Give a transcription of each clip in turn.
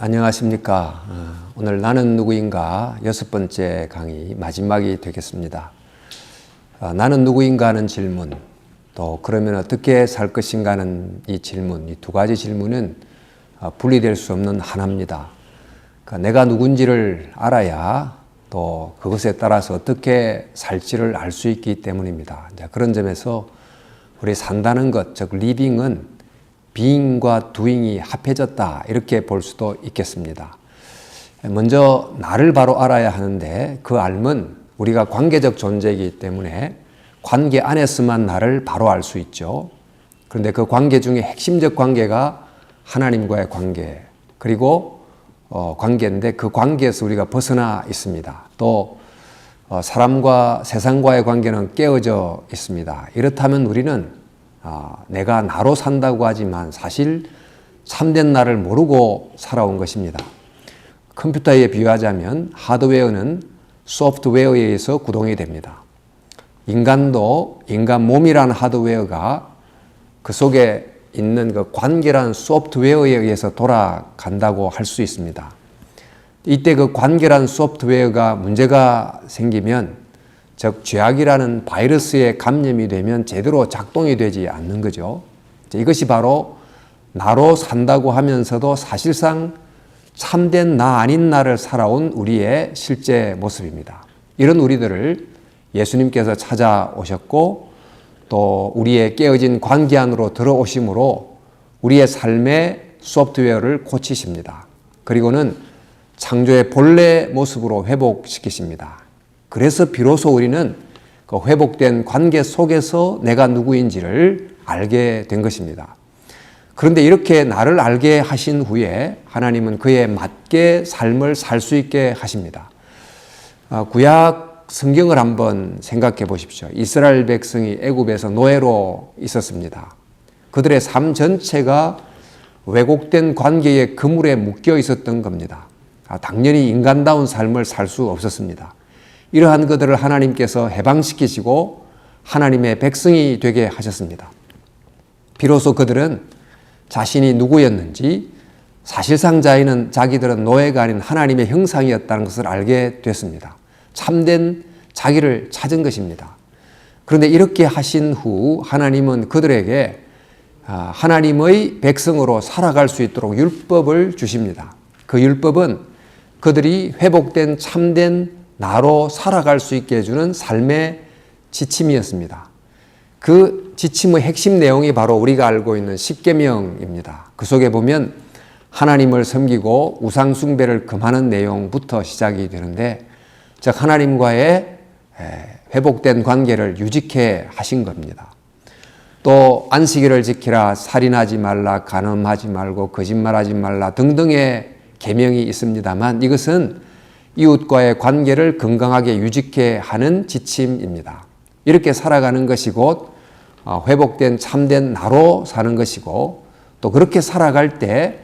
안녕하십니까. 오늘 나는 누구인가 6번째 강의 마지막이 되겠습니다. 나는 누구인가 하는 질문, 또 그러면 어떻게 살 것인가 하는 이 질문, 이 두 가지 질문은 분리될 수 없는 하나입니다. 그러니까 내가 누군지를 알아야 또 그것에 따라서 어떻게 살지를 알 수 있기 때문입니다. 그런 점에서 우리 산다는 것, 즉 리빙은 being과 doing이 합해졌다, 이렇게 볼 수도 있겠습니다. 먼저 나를 바로 알아야 하는데, 그 알면 우리가 관계적 존재이기 때문에 관계 안에서만 나를 바로 알 수 있죠. 그런데 그 관계 중에 핵심적 관계가 하나님과의 관계, 그리고 관계인데 그 관계에서 우리가 벗어나 있습니다. 또 사람과 세상과의 관계는 깨어져 있습니다. 이렇다면 우리는 내가 나로 산다고 하지만 사실 참된 나를 모르고 살아온 것입니다. 컴퓨터에 비유하자면 하드웨어는 소프트웨어에 의해서 구동이 됩니다. 인간도 인간 몸이라는 하드웨어가 그 속에 있는 그 관계라는 소프트웨어에 의해서 돌아간다고 할 수 있습니다. 이때 그 관계라는 소프트웨어가 문제가 생기면, 즉 죄악이라는 바이러스에 감염이 되면 제대로 작동이 되지 않는 거죠. 이것이 바로 나로 산다고 하면서도 사실상 참된 나 아닌 나를 살아온 우리의 실제 모습입니다. 이런 우리들을 예수님께서 찾아오셨고 또 우리의 깨어진 관계 안으로 들어오심으로 우리의 삶의 소프트웨어를 고치십니다. 그리고는 창조의 본래 모습으로 회복시키십니다. 그래서 비로소 우리는 그 회복된 관계 속에서 내가 누구인지를 알게 된 것입니다. 그런데 이렇게 나를 알게 하신 후에 하나님은 그에 맞게 삶을 살 수 있게 하십니다. 구약 성경을 한번 생각해 보십시오. 이스라엘 백성이 애굽에서 노예로 있었습니다. 그들의 삶 전체가 왜곡된 관계의 그물에 묶여 있었던 겁니다. 당연히 인간다운 삶을 살 수 없었습니다. 이러한 그들을 하나님께서 해방시키시고 하나님의 백성이 되게 하셨습니다. 비로소 그들은 자신이 누구였는지, 사실상 자기들은 노예가 아닌 하나님의 형상이었다는 것을 알게 됐습니다. 참된 자기를 찾은 것입니다. 그런데 이렇게 하신 후 하나님은 그들에게 하나님의 백성으로 살아갈 수 있도록 율법을 주십니다. 그 율법은 그들이 회복된 참된 나로 살아갈 수 있게 해주는 삶의 지침이었습니다. 그 지침의 핵심 내용이 바로 우리가 알고 있는 십계명입니다. 그 속에 보면 하나님을 섬기고 우상 숭배를 금하는 내용부터 시작이 되는데, 즉 하나님과의 회복된 관계를 유지케 하신 겁니다. 또 안식일을 지키라, 살인하지 말라, 간음하지 말고 거짓말하지 말라 등등의 계명이 있습니다만, 이것은 이웃과의 관계를 건강하게 유지케 하는 지침입니다. 이렇게 살아가는 것이 곧 회복된 참된 나로 사는 것이고, 또 그렇게 살아갈 때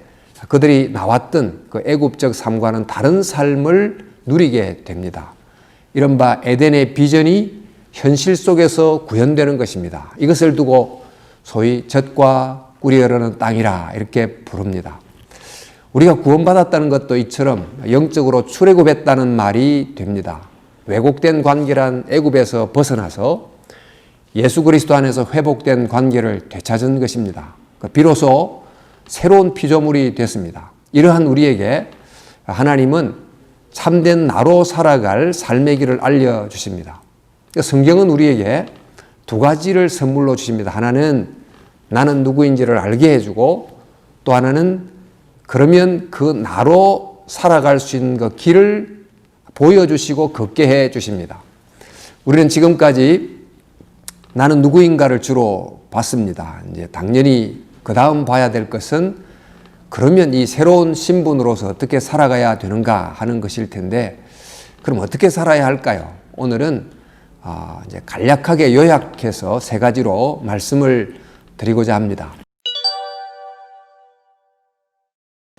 그들이 나왔던 그 애굽적 삶과는 다른 삶을 누리게 됩니다. 이른바 에덴의 비전이 현실 속에서 구현되는 것입니다. 이것을 두고 소위 젖과 꿀이 흐르는 땅이라 이렇게 부릅니다. 우리가 구원받았다는 것도 이처럼 영적으로 출애굽했다는 말이 됩니다. 왜곡된 관계란 애굽에서 벗어나서 예수 그리스도 안에서 회복된 관계를 되찾은 것입니다. 비로소 새로운 피조물이 됐습니다. 이러한 우리에게 하나님은 참된 나로 살아갈 삶의 길을 알려주십니다. 성경은 우리에게 두 가지를 선물로 주십니다. 하나는 나는 누구인지를 알게 해주고, 또 하나는 그러면 그 나로 살아갈 수 있는 그 길을 보여주시고 걷게 해 주십니다. 우리는 지금까지 나는 누구인가를 주로 봤습니다. 이제 당연히 그 다음 봐야 될 것은 그러면 이 새로운 신분으로서 어떻게 살아가야 되는가 하는 것일 텐데, 그럼 어떻게 살아야 할까요? 오늘은 이제 간략하게 요약해서 세 가지로 말씀을 드리고자 합니다.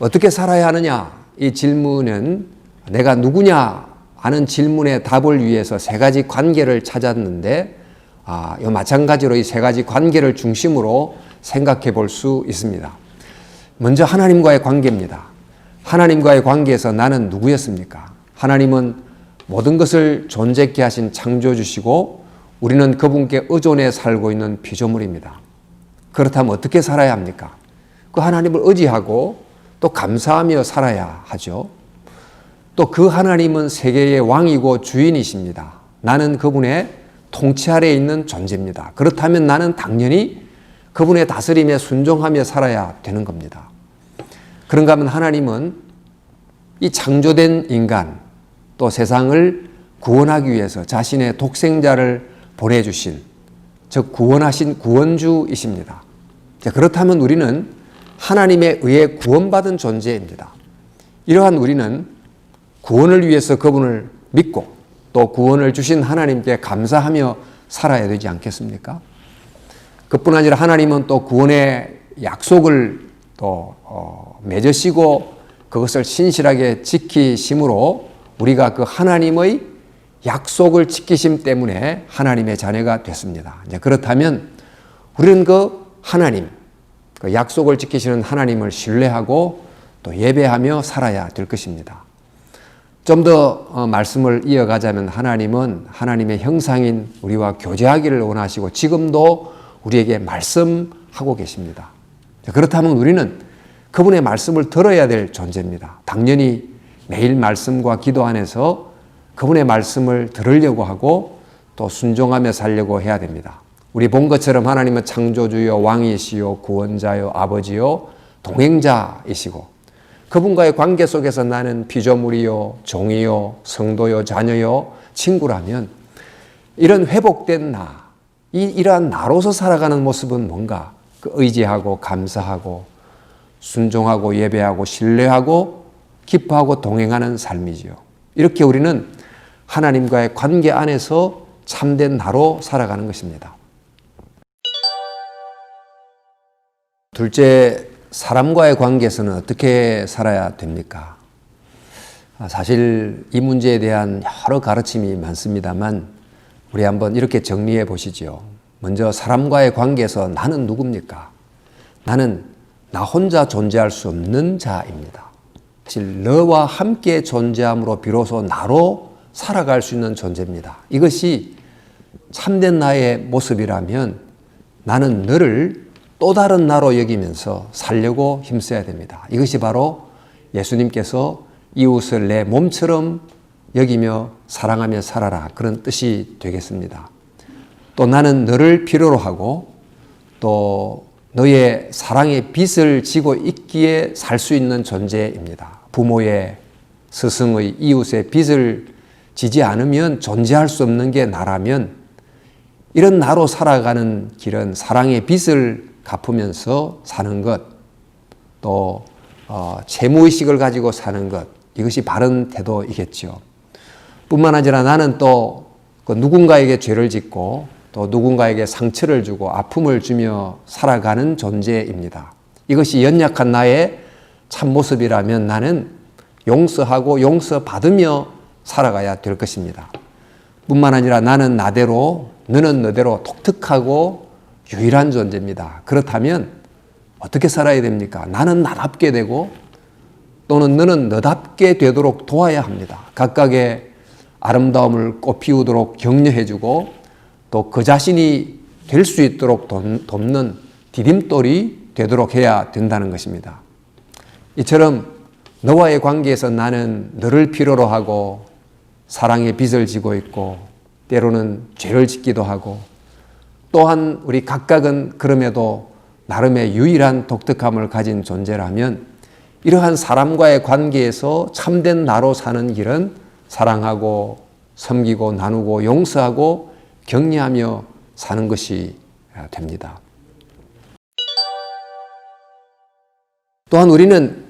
어떻게 살아야 하느냐? 이 질문은 내가 누구냐 하는 질문의 답을 위해서 세 가지 관계를 찾았는데, 마찬가지로 이 세 가지 관계를 중심으로 생각해 볼 수 있습니다. 먼저 하나님과의 관계입니다. 하나님과의 관계에서 나는 누구였습니까? 하나님은 모든 것을 존재케 하신 창조주시고 우리는 그분께 의존해 살고 있는 피조물입니다. 그렇다면 어떻게 살아야 합니까? 그 하나님을 의지하고 또 감사하며 살아야 하죠. 또 그 하나님은 세계의 왕이고 주인이십니다. 나는 그분의 통치 아래에 있는 존재입니다. 그렇다면 나는 당연히 그분의 다스림에 순종하며 살아야 되는 겁니다. 그런가 하면 하나님은 이 창조된 인간 또 세상을 구원하기 위해서 자신의 독생자를 보내주신 즉 구원하신 구원주이십니다. 그렇다면 우리는 하나님에 의해 구원받은 존재입니다. 이러한 우리는 구원을 위해서 그분을 믿고 또 구원을 주신 하나님께 감사하며 살아야 되지 않겠습니까? 그뿐 아니라 하나님은 또 구원의 약속을 또 맺으시고 그것을 신실하게 지키심으로 우리가 그 하나님의 약속을 지키심 때문에 하나님의 자녀가 됐습니다. 그렇다면 우리는 그 하나님, 그 약속을 지키시는 하나님을 신뢰하고 또 예배하며 살아야 될 것입니다. 좀 더 말씀을 이어가자면 하나님은 하나님의 형상인 우리와 교제하기를 원하시고 지금도 우리에게 말씀하고 계십니다. 그렇다면 우리는 그분의 말씀을 들어야 될 존재입니다. 당연히 매일 말씀과 기도 안에서 그분의 말씀을 들으려고 하고 또 순종하며 살려고 해야 됩니다. 우리 본 것처럼 하나님은 창조주요 왕이시요 구원자요 아버지요 동행자이시고 그분과의 관계 속에서 나는 피조물이요 종이요 성도요 자녀요 친구라면 이런 회복된 나, 이러한 나로서 살아가는 모습은 뭔가 그 의지하고 감사하고 순종하고 예배하고 신뢰하고 기뻐하고 동행하는 삶이지요. 이렇게 우리는 하나님과의 관계 안에서 참된 나로 살아가는 것입니다. 둘째, 사람과의 관계에서는 어떻게 살아야 됩니까? 사실 이 문제에 대한 여러 가르침이 많습니다만 우리 한번 이렇게 정리해 보시죠. 먼저 사람과의 관계에서 나는 누굽니까? 나는 나 혼자 존재할 수 없는 자입니다. 사실 너와 함께 존재함으로 비로소 나로 살아갈 수 있는 존재입니다. 이것이 참된 나의 모습이라면 나는 너를 또 다른 나로 여기면서 살려고 힘써야 됩니다. 이것이 바로 예수님께서 이웃을 내 몸처럼 여기며 사랑하며 살아라 그런 뜻이 되겠습니다. 또 나는 너를 필요로 하고 또 너의 사랑의 빚을 지고 있기에 살 수 있는 존재입니다. 부모의, 스승의, 이웃의 빚을 지지 않으면 존재할 수 없는 게 나라면 이런 나로 살아가는 길은 사랑의 빚을 갚으면서 사는 것, 또 채무의식을 가지고 사는 것, 이것이 바른 태도이겠죠. 뿐만 아니라 나는 또 그 누군가에게 죄를 짓고 또 누군가에게 상처를 주고 아픔을 주며 살아가는 존재입니다. 이것이 연약한 나의 참모습이라면 나는 용서하고 용서받으며 살아가야 될 것입니다. 뿐만 아니라 나는 나대로 너는 너대로 독특하고 유일한 존재입니다. 그렇다면 어떻게 살아야 됩니까? 나는 나답게 되고 또는 너는 너답게 되도록 도와야 합니다. 각각의 아름다움을 꽃피우도록 격려해주고 또 그 자신이 될 수 있도록 돕는 디딤돌이 되도록 해야 된다는 것입니다. 이처럼 너와의 관계에서 나는 너를 필요로 하고 사랑의 빚을 지고 있고 때로는 죄를 짓기도 하고 또한 우리 각각은 그럼에도 나름의 유일한 독특함을 가진 존재라면 이러한 사람과의 관계에서 참된 나로 사는 길은 사랑하고 섬기고 나누고 용서하고 격려하며 사는 것이 됩니다. 또한 우리는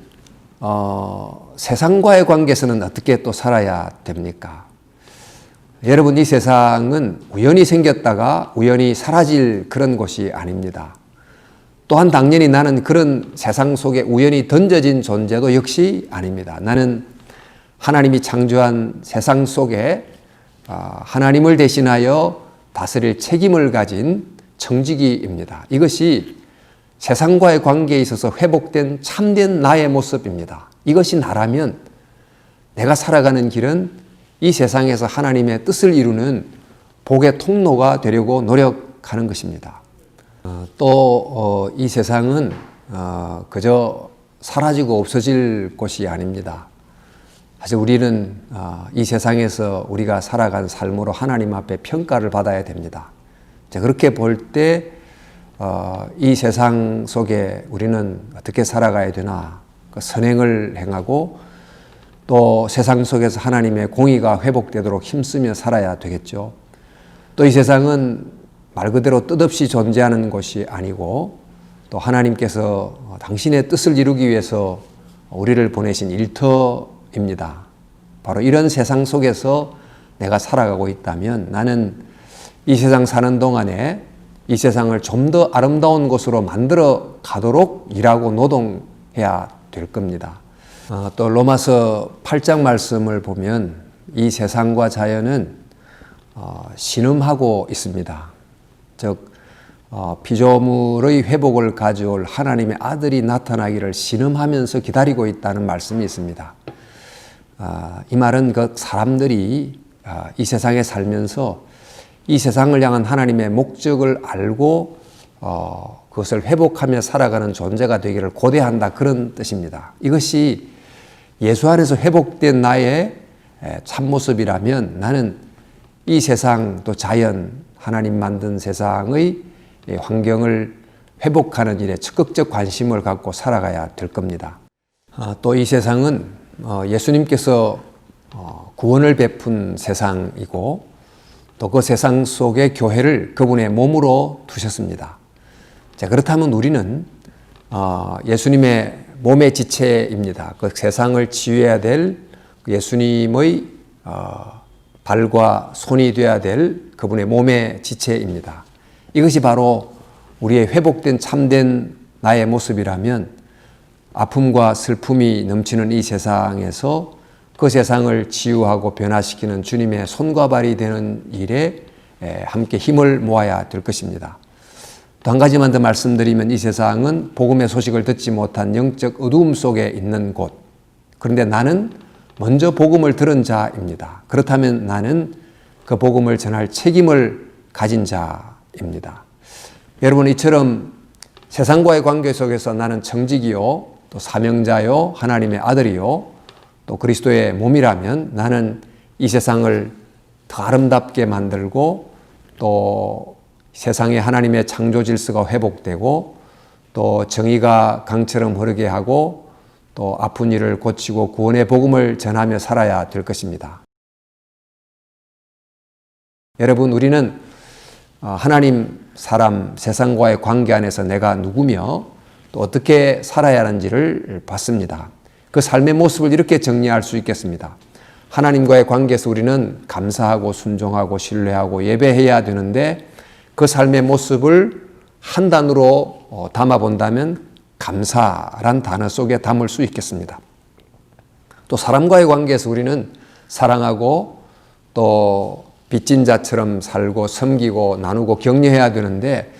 세상과의 관계에서는 어떻게 또 살아야 됩니까? 여러분, 이 세상은 우연히 생겼다가 우연히 사라질 그런 곳이 아닙니다. 또한 당연히 나는 그런 세상 속에 우연히 던져진 존재도 역시 아닙니다. 나는 하나님이 창조한 세상 속에 하나님을 대신하여 다스릴 책임을 가진 청지기입니다. 이것이 세상과의 관계에 있어서 회복된 참된 나의 모습입니다. 이것이 나라면 내가 살아가는 길은 이 세상에서 하나님의 뜻을 이루는 복의 통로가 되려고 노력하는 것입니다. 또 이 세상은 그저 사라지고 없어질 곳이 아닙니다. 사실 우리는 이 세상에서 우리가 살아간 삶으로 하나님 앞에 평가를 받아야 됩니다. 그렇게 볼 때 이 세상 속에 우리는 어떻게 살아가야 되나, 선행을 행하고 또 세상 속에서 하나님의 공의가 회복되도록 힘쓰며 살아야 되겠죠. 또 이 세상은 말 그대로 뜻없이 존재하는 것이 아니고 또 하나님께서 당신의 뜻을 이루기 위해서 우리를 보내신 일터입니다. 바로 이런 세상 속에서 내가 살아가고 있다면 나는 이 세상 사는 동안에 이 세상을 좀 더 아름다운 곳으로 만들어 가도록 일하고 노동해야 될 겁니다. 또 로마서 8장 말씀을 보면 이 세상과 자연은 신음하고 있습니다. 즉 피조물의 회복을 가져올 하나님의 아들이 나타나기를 신음하면서 기다리고 있다는 말씀이 있습니다. 이 말은 그 사람들이 이 세상에 살면서 이 세상을 향한 하나님의 목적을 알고 그것을 회복하며 살아가는 존재가 되기를 고대한다, 그런 뜻입니다. 이것이 예수 안에서 회복된 나의 참모습이라면 나는 이 세상 또 자연, 하나님 만든 세상의 환경을 회복하는 일에 적극적 관심을 갖고 살아가야 될 겁니다. 또 이 세상은 예수님께서 구원을 베푼 세상이고 또 그 세상 속에 교회를 그분의 몸으로 두셨습니다. 자, 그렇다면 우리는 예수님의 몸의 지체입니다. 그 세상을 치유해야 될 예수님의 발과 손이 되어야 될 그분의 몸의 지체입니다. 이것이 바로 우리의 회복된 참된 나의 모습이라면 아픔과 슬픔이 넘치는 이 세상에서 그 세상을 치유하고 변화시키는 주님의 손과 발이 되는 일에 함께 힘을 모아야 될 것입니다. 또 한 가지만 더 말씀드리면 이 세상은 복음의 소식을 듣지 못한 영적 어두움 속에 있는 곳. 그런데 나는 먼저 복음을 들은 자입니다. 그렇다면 나는 그 복음을 전할 책임을 가진 자입니다. 여러분, 이처럼 세상과의 관계 속에서 나는 청직이요, 또 사명자요, 하나님의 아들이요, 또 그리스도의 몸이라면 나는 이 세상을 더 아름답게 만들고 또 세상에 하나님의 창조 질서가 회복되고 또 정의가 강처럼 흐르게 하고 또 아픈 이를 고치고 구원의 복음을 전하며 살아야 될 것입니다. 여러분, 우리는 하나님, 사람, 세상과의 관계 안에서 내가 누구며 또 어떻게 살아야 하는지를 봤습니다. 그 삶의 모습을 이렇게 정리할 수 있겠습니다. 하나님과의 관계에서 우리는 감사하고 순종하고 신뢰하고 예배해야 되는데 그 삶의 모습을 한 단어로 담아본다면 감사란 단어 속에 담을 수 있겠습니다. 또 사람과의 관계에서 우리는 사랑하고 또 빚진 자처럼 살고 섬기고 나누고 격려해야 되는데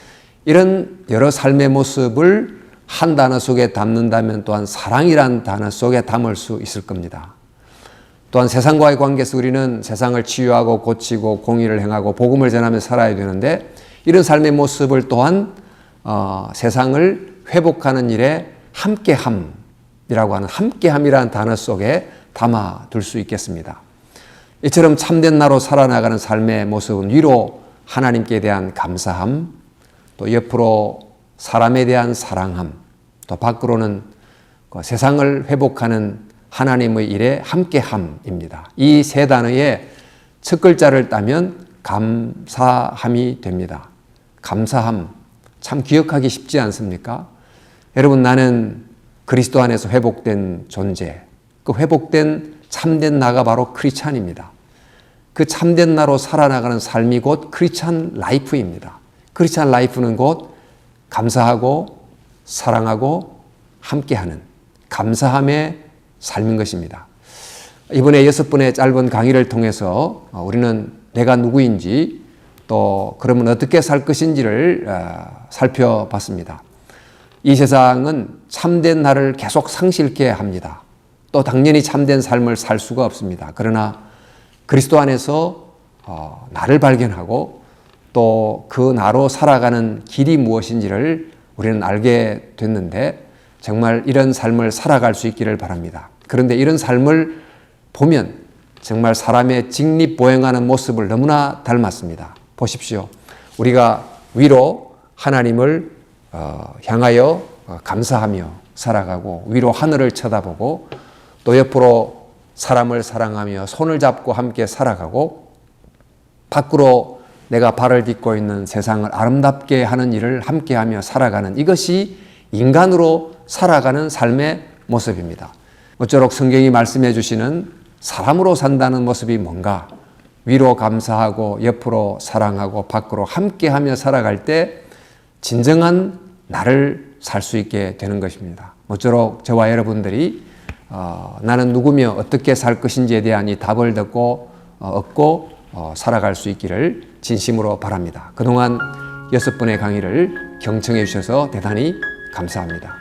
이런 여러 삶의 모습을 한 단어 속에 담는다면 또한 사랑이란 단어 속에 담을 수 있을 겁니다. 또한 세상과의 관계에서 우리는 세상을 치유하고 고치고 공의를 행하고 복음을 전하며 살아야 되는데 이런 삶의 모습을 또한 세상을 회복하는 일에 함께함이라고 하는 함께함이라는 단어 속에 담아둘 수 있겠습니다. 이처럼 참된 나로 살아나가는 삶의 모습은 위로 하나님께 대한 감사함, 또 옆으로 사람에 대한 사랑함, 또 밖으로는 세상을 회복하는 하나님의 일에 함께함입니다. 이 세 단어의 첫 글자를 따면 감사함이 됩니다. 감사함, 참 기억하기 쉽지 않습니까? 여러분, 나는 그리스도 안에서 회복된 존재, 그 회복된 참된 나가 바로 크리스찬입니다. 그 참된 나로 살아나가는 삶이 곧 크리스찬 라이프입니다. 크리스찬 라이프는 곧 감사하고 사랑하고 함께하는 감사함의 삶인 것입니다. 이번에 6번의 짧은 강의를 통해서 우리는 내가 누구인지 또 그러면 어떻게 살 것인지를 살펴봤습니다. 이 세상은 참된 나를 계속 상실케 합니다. 또 당연히 참된 삶을 살 수가 없습니다. 그러나 그리스도 안에서 나를 발견하고 또 그 나로 살아가는 길이 무엇인지를 우리는 알게 됐는데 정말 이런 삶을 살아갈 수 있기를 바랍니다. 그런데 이런 삶을 보면 정말 사람의 직립보행하는 모습을 너무나 닮았습니다. 보십시오. 우리가 위로 하나님을 향하여 감사하며 살아가고 위로 하늘을 쳐다보고 또 옆으로 사람을 사랑하며 손을 잡고 함께 살아가고 밖으로 내가 발을 딛고 있는 세상을 아름답게 하는 일을 함께하며 살아가는 이것이 인간으로 살아가는 삶의 모습입니다. 모쪼록 성경이 말씀해 주시는 사람으로 산다는 모습이 뭔가? 위로 감사하고 옆으로 사랑하고 밖으로 함께하며 살아갈 때 진정한 나를 살 수 있게 되는 것입니다. 모쪼록 저와 여러분들이 나는 누구며 어떻게 살 것인지에 대한 이 답을 얻고 살아갈 수 있기를 진심으로 바랍니다. 그동안 6번의 강의를 경청해 주셔서 대단히 감사합니다.